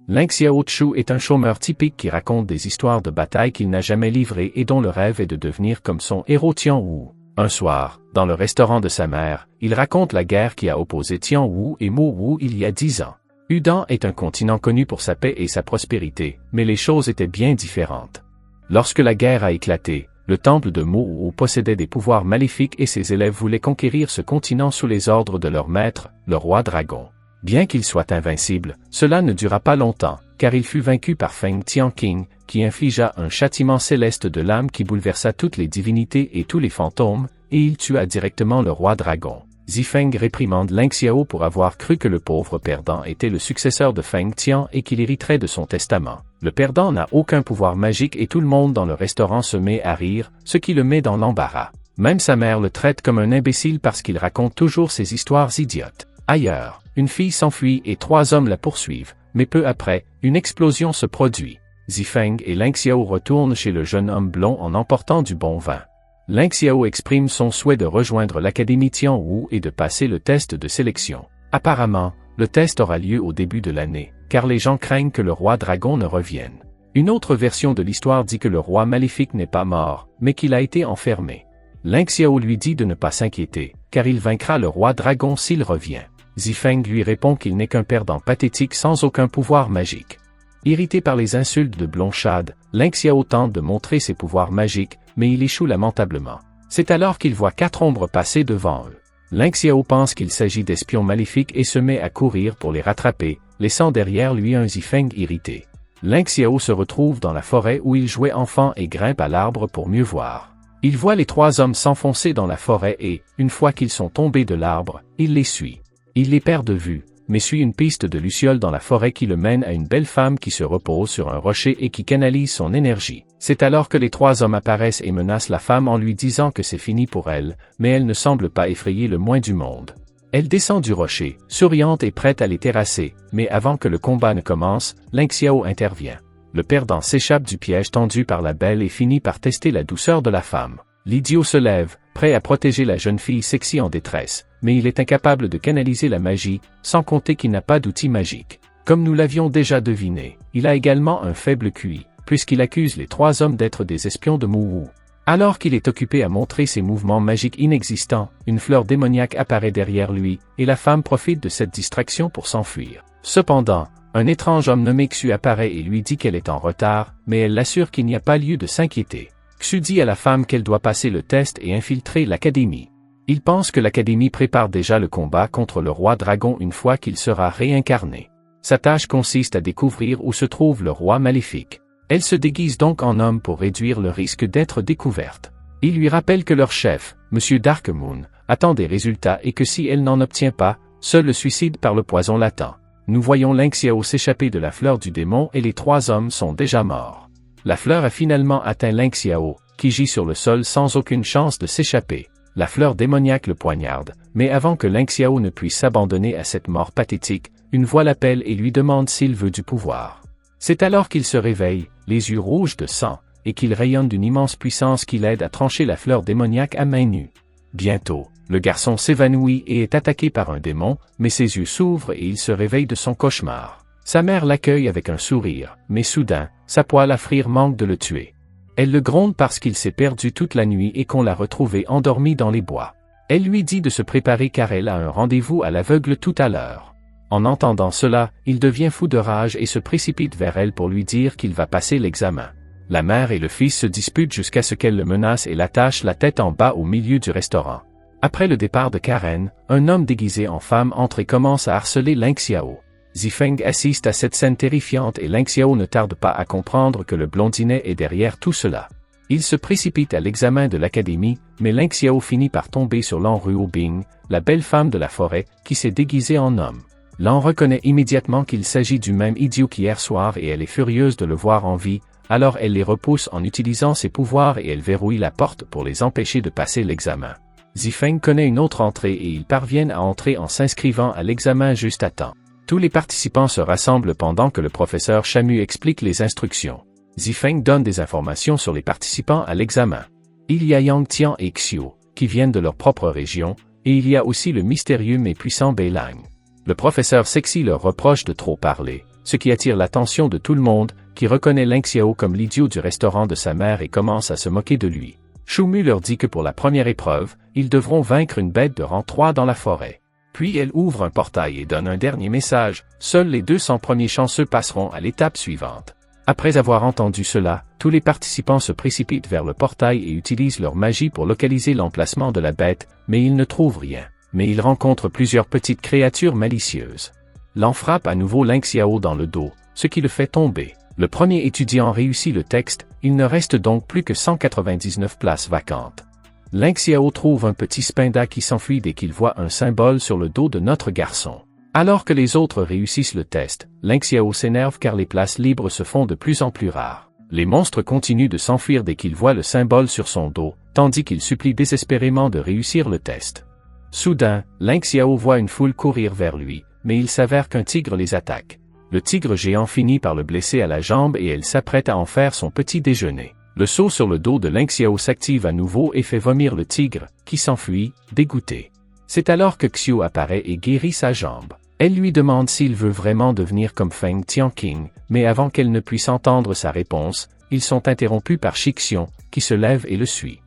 Ling Xiaochu est un chômeur typique qui raconte des histoires de bataille qu'il n'a jamais livrées et dont le rêve est de devenir comme son héros Tian Wu. Un soir, dans le restaurant de sa mère, il raconte la guerre qui a opposé Tian Wu et Mo Wu il y a 10 ans. Udan est un continent connu pour sa paix et sa prospérité, mais les choses étaient bien différentes. Lorsque la guerre a éclaté, le temple de Mo Wu possédait des pouvoirs maléfiques et ses élèves voulaient conquérir ce continent sous les ordres de leur maître, le roi dragon. Bien qu'il soit invincible, cela ne dura pas longtemps, car il fut vaincu par Feng Tianqing, qui infligea un châtiment céleste de l'âme qui bouleversa toutes les divinités et tous les fantômes, et il tua directement le roi dragon. Zifeng réprimande Ling Xiao pour avoir cru que le pauvre perdant était le successeur de Feng Tian et qu'il hériterait de son testament. Le perdant n'a aucun pouvoir magique et tout le monde dans le restaurant se met à rire, ce qui le met dans l'embarras. Même sa mère le traite comme un imbécile parce qu'il raconte toujours ses histoires idiotes. Ailleurs, une fille s'enfuit et 3 hommes la poursuivent, mais peu après, une explosion se produit. Zifeng et Ling Xiao retournent chez le jeune homme blond en emportant du bon vin. Ling Xiao exprime son souhait de rejoindre l'Académie Tian Wu et de passer le test de sélection. Apparemment, le test aura lieu au début de l'année, car les gens craignent que le roi dragon ne revienne. Une autre version de l'histoire dit que le roi maléfique n'est pas mort, mais qu'il a été enfermé. Ling Xiao lui dit de ne pas s'inquiéter, car il vaincra le roi dragon s'il revient. Zifeng lui répond qu'il n'est qu'un perdant pathétique sans aucun pouvoir magique. Irrité par les insultes de Blonchad, Ling Xiao tente de montrer ses pouvoirs magiques, mais il échoue lamentablement. C'est alors qu'il voit 4 ombres passer devant eux. Ling Xiao pense qu'il s'agit d'espions maléfiques et se met à courir pour les rattraper, laissant derrière lui un Zifeng irrité. Ling Xiao se retrouve dans la forêt où il jouait enfant et grimpe à l'arbre pour mieux voir. Il voit les 3 hommes s'enfoncer dans la forêt et, une fois qu'ils sont tombés de l'arbre, il les suit. Il les perd de vue, mais suit une piste de lucioles dans la forêt qui le mène à une belle femme qui se repose sur un rocher et qui canalise son énergie. C'est alors que les 3 hommes apparaissent et menacent la femme en lui disant que c'est fini pour elle, mais elle ne semble pas effrayer le moins du monde. Elle descend du rocher, souriante et prête à les terrasser, mais avant que le combat ne commence, Ling Xiao intervient. Le perdant s'échappe du piège tendu par la belle et finit par tester la douceur de la femme. L'idiot se lève, prêt à protéger la jeune fille sexy en détresse, mais il est incapable de canaliser la magie, sans compter qu'il n'a pas d'outil magique. Comme nous l'avions déjà deviné, il a également un faible QI, puisqu'il accuse les 3 hommes d'être des espions de Mo Wu. Alors qu'il est occupé à montrer ses mouvements magiques inexistants, une fleur démoniaque apparaît derrière lui, et la femme profite de cette distraction pour s'enfuir. Cependant, un étrange homme nommé Xu apparaît et lui dit qu'elle est en retard, mais elle l'assure qu'il n'y a pas lieu de s'inquiéter. Xu dit à la femme qu'elle doit passer le test et infiltrer l'académie. Il pense que l'académie prépare déjà le combat contre le roi dragon une fois qu'il sera réincarné. Sa tâche consiste à découvrir où se trouve le roi maléfique. Elle se déguise donc en homme pour réduire le risque d'être découverte. Il lui rappelle que leur chef, M. Darkmoon, attend des résultats et que si elle n'en obtient pas, seul le suicide par le poison l'attend. Nous voyons Ling Xiao s'échapper de la fleur du démon et les 3 hommes sont déjà morts. La fleur a finalement atteint Ling Xiao, qui gît sur le sol sans aucune chance de s'échapper. La fleur démoniaque le poignarde, mais avant que Ling Xiao ne puisse s'abandonner à cette mort pathétique, une voix l'appelle et lui demande s'il veut du pouvoir. C'est alors qu'il se réveille, les yeux rouges de sang, et qu'il rayonne d'une immense puissance qui l'aide à trancher la fleur démoniaque à main nue. Bientôt, le garçon s'évanouit et est attaqué par un démon, mais ses yeux s'ouvrent et il se réveille de son cauchemar. Sa mère l'accueille avec un sourire, mais soudain, sa poêle à frire manque de le tuer. Elle le gronde parce qu'il s'est perdu toute la nuit et qu'on l'a retrouvé endormi dans les bois. Elle lui dit de se préparer car elle a un rendez-vous à l'aveugle tout à l'heure. En entendant cela, il devient fou de rage et se précipite vers elle pour lui dire qu'il va passer l'examen. La mère et le fils se disputent jusqu'à ce qu'elle le menace et l'attache la tête en bas au milieu du restaurant. Après le départ de Karen, un homme déguisé en femme entre et commence à harceler Ling Xiao. Zifeng assiste à cette scène terrifiante et Ling Xiao ne tarde pas à comprendre que le blondinet est derrière tout cela. Il se précipite à l'examen de l'académie, mais Ling Xiao finit par tomber sur Lan Ruobing, la belle femme de la forêt, qui s'est déguisée en homme. Lan reconnaît immédiatement qu'il s'agit du même idiot qu'hier soir et elle est furieuse de le voir en vie, alors elle les repousse en utilisant ses pouvoirs et elle verrouille la porte pour les empêcher de passer l'examen. Zifeng connaît une autre entrée et ils parviennent à entrer en s'inscrivant à l'examen juste à temps. Tous les participants se rassemblent pendant que le professeur Chamu explique les instructions. Zifeng donne des informations sur les participants à l'examen. Il y a Yang Tian et Xiu, qui viennent de leur propre région, et il y a aussi le mystérieux mais puissant Beilang. Le professeur Sexy leur reproche de trop parler, ce qui attire l'attention de tout le monde, qui reconnaît Ling Xiao comme l'idiot du restaurant de sa mère et commence à se moquer de lui. Shu-mu leur dit que pour la première épreuve, ils devront vaincre une bête de rang 3 dans la forêt. Puis elle ouvre un portail et donne un dernier message, seuls les 200 premiers chanceux passeront à l'étape suivante. Après avoir entendu cela, tous les participants se précipitent vers le portail et utilisent leur magie pour localiser l'emplacement de la bête, mais ils ne trouvent rien. Mais ils rencontrent plusieurs petites créatures malicieuses. L'en frappe à nouveau Ling Xiao dans le dos, ce qui le fait tomber. Le premier étudiant réussit le texte, il ne reste donc plus que 199 places vacantes. Ling Xiao trouve un petit spinda qui s'enfuit dès qu'il voit un symbole sur le dos de notre garçon. Alors que les autres réussissent le test, Ling Xiao s'énerve car les places libres se font de plus en plus rares. Les monstres continuent de s'enfuir dès qu'ils voient le symbole sur son dos, tandis qu'il supplie désespérément de réussir le test. Soudain, Ling Xiao voit une foule courir vers lui, mais il s'avère qu'un tigre les attaque. Le tigre géant finit par le blesser à la jambe et elle s'apprête à en faire son petit déjeuner. Le seau sur le dos de Ling Xiao s'active à nouveau et fait vomir le tigre, qui s'enfuit, dégoûté. C'est alors que Xiu apparaît et guérit sa jambe. Elle lui demande s'il veut vraiment devenir comme Feng Tianqing, mais avant qu'elle ne puisse entendre sa réponse, ils sont interrompus par Shixiong, qui se lève et le suit.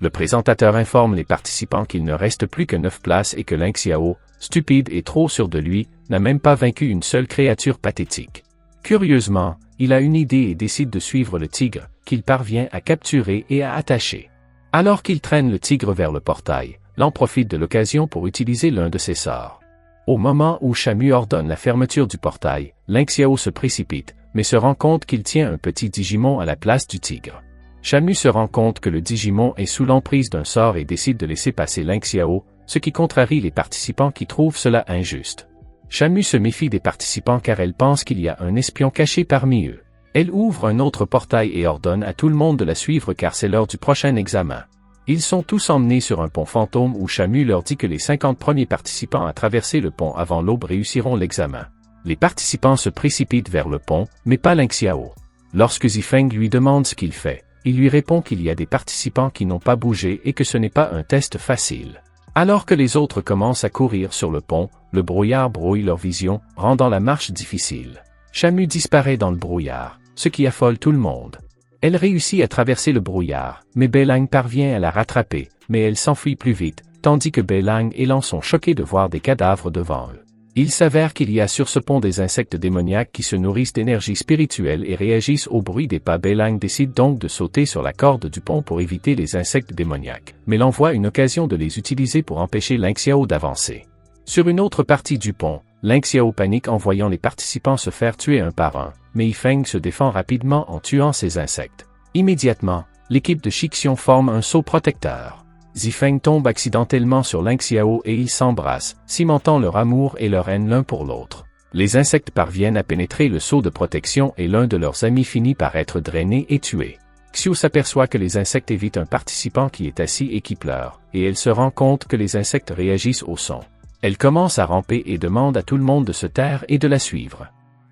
Le présentateur informe les participants qu'il ne reste plus que 9 places et que Ling Xiao, stupide et trop sûr de lui, n'a même pas vaincu une seule créature pathétique. Curieusement, il a une idée et décide de suivre le tigre, qu'il parvient à capturer et à attacher. Alors qu'il traîne le tigre vers le portail, l'en profite de l'occasion pour utiliser l'un de ses sorts. Au moment où Sha-mu ordonne la fermeture du portail, Ling Xiao se précipite, mais se rend compte qu'il tient un petit Digimon à la place du tigre. Sha-mu se rend compte que le Digimon est sous l'emprise d'un sort et décide de laisser passer Ling Xiao, ce qui contrarie les participants qui trouvent cela injuste. Sha-mu se méfie des participants car elle pense qu'il y a un espion caché parmi eux. Elle ouvre un autre portail et ordonne à tout le monde de la suivre car c'est l'heure du prochain examen. Ils sont tous emmenés sur un pont fantôme où Sha-mu leur dit que les 50 premiers participants à traverser le pont avant l'aube réussiront l'examen. Les participants se précipitent vers le pont, mais pas Ling Xiao. Lorsque Zifeng lui demande ce qu'il fait, il lui répond qu'il y a des participants qui n'ont pas bougé et que ce n'est pas un test facile. Alors que les autres commencent à courir sur le pont, le brouillard brouille leur vision, rendant la marche difficile. Sha-mu disparaît dans le brouillard, ce qui affole tout le monde. Elle réussit à traverser le brouillard, mais Beilang parvient à la rattraper, mais elle s'enfuit plus vite, tandis que Beilang et Lan sont choqués de voir des cadavres devant eux. Il s'avère qu'il y a sur ce pont des insectes démoniaques qui se nourrissent d'énergie spirituelle et réagissent au bruit des pas. Beilang décide donc de sauter sur la corde du pont pour éviter les insectes démoniaques, mais l'en voit une occasion de les utiliser pour empêcher Ling Xiao d'avancer. Sur une autre partie du pont, Ling Xiao panique en voyant les participants se faire tuer un par un, mais Yifeng se défend rapidement en tuant ces insectes. Immédiatement, l'équipe de Shixiong forme un sceau protecteur. Zifeng tombe accidentellement sur Ling Xiao et ils s'embrassent, cimentant leur amour et leur haine l'un pour l'autre. Les insectes parviennent à pénétrer le sceau de protection et l'un de leurs amis finit par être drainé et tué. Xiu s'aperçoit que les insectes évitent un participant qui est assis et qui pleure, et elle se rend compte que les insectes réagissent au son. Elle commence à ramper et demande à tout le monde de se taire et de la suivre.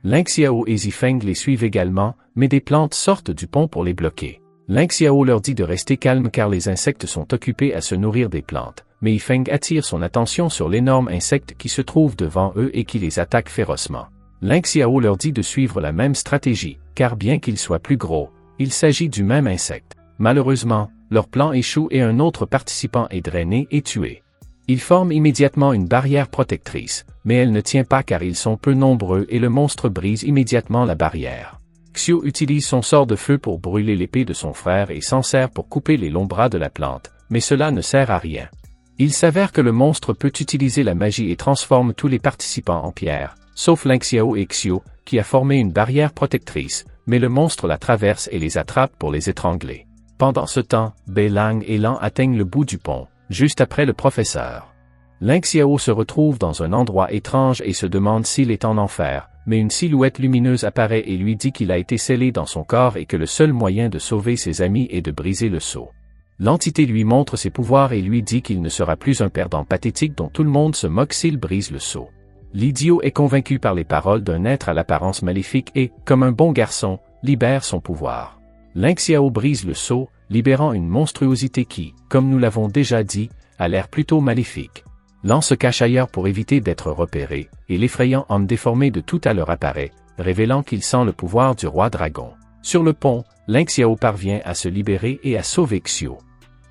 Ling Xiao et Zifeng les suivent également, mais des plantes sortent du pont pour les bloquer. Ling Xiao leur dit de rester calme car les insectes sont occupés à se nourrir des plantes, mais Yifeng attire son attention sur l'énorme insecte qui se trouve devant eux et qui les attaque férocement. Ling Xiao leur dit de suivre la même stratégie, car bien qu'il soit plus gros, il s'agit du même insecte. Malheureusement, leur plan échoue et un autre participant est drainé et tué. Ils forment immédiatement une barrière protectrice, mais elle ne tient pas car ils sont peu nombreux et le monstre brise immédiatement la barrière. Xiu utilise son sort de feu pour brûler l'épée de son frère et s'en sert pour couper les longs bras de la plante, mais cela ne sert à rien. Il s'avère que le monstre peut utiliser la magie et transforme tous les participants en pierre, sauf Ling Xiao et Xiu, qui a formé une barrière protectrice, mais le monstre la traverse et les attrape pour les étrangler. Pendant ce temps, Beilang et Lan atteignent le bout du pont, juste après le professeur. Ling Xiao se retrouve dans un endroit étrange et se demande s'il est en enfer, mais une silhouette lumineuse apparaît et lui dit qu'il a été scellé dans son corps et que le seul moyen de sauver ses amis est de briser le sceau. L'entité lui montre ses pouvoirs et lui dit qu'il ne sera plus un perdant pathétique dont tout le monde se moque s'il brise le sceau. L'idiot est convaincu par les paroles d'un être à l'apparence maléfique et, comme un bon garçon, libère son pouvoir. Ling Xiao brise le sceau, libérant une monstruosité qui, comme nous l'avons déjà dit, a l'air plutôt maléfique. Lan se cache ailleurs pour éviter d'être repéré, et l'effrayant homme déformé de tout à l'heure apparaît, révélant qu'il sent le pouvoir du roi dragon. Sur le pont, Lin Xiao parvient à se libérer et à sauver Xiu.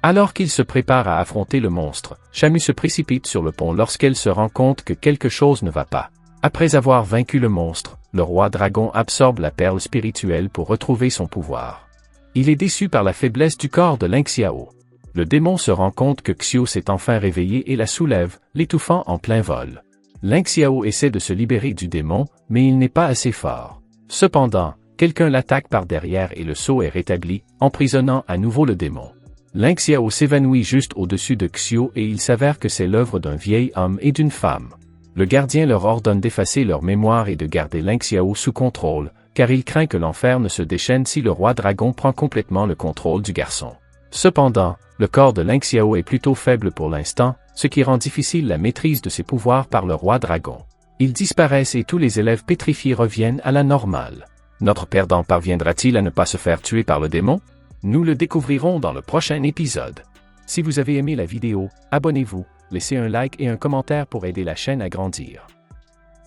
Alors qu'il se prépare à affronter le monstre, Shamu se précipite sur le pont lorsqu'elle se rend compte que quelque chose ne va pas. Après avoir vaincu le monstre, le roi dragon absorbe la perle spirituelle pour retrouver son pouvoir. Il est déçu par la faiblesse du corps de Lin Xiao. Le démon se rend compte que Xiu s'est enfin réveillé et la soulève, l'étouffant en plein vol. Lin Xiao essaie de se libérer du démon, mais il n'est pas assez fort. Cependant, quelqu'un l'attaque par derrière et le sceau est rétabli, emprisonnant à nouveau le démon. Lin Xiao s'évanouit juste au-dessus de Xiu et il s'avère que c'est l'œuvre d'un vieil homme et d'une femme. Le gardien leur ordonne d'effacer leur mémoire et de garder Lin Xiao sous contrôle, car il craint que l'enfer ne se déchaîne si le roi dragon prend complètement le contrôle du garçon. Cependant, le corps de Lin Xiao est plutôt faible pour l'instant, ce qui rend difficile la maîtrise de ses pouvoirs par le roi dragon. Ils disparaissent et tous les élèves pétrifiés reviennent à la normale. Notre perdant parviendra-t-il à ne pas se faire tuer par le démon? Nous le découvrirons dans le prochain épisode. Si vous avez aimé la vidéo, abonnez-vous, laissez un like et un commentaire pour aider la chaîne à grandir.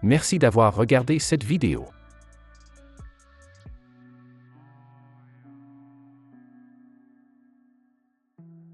Merci d'avoir regardé cette vidéo.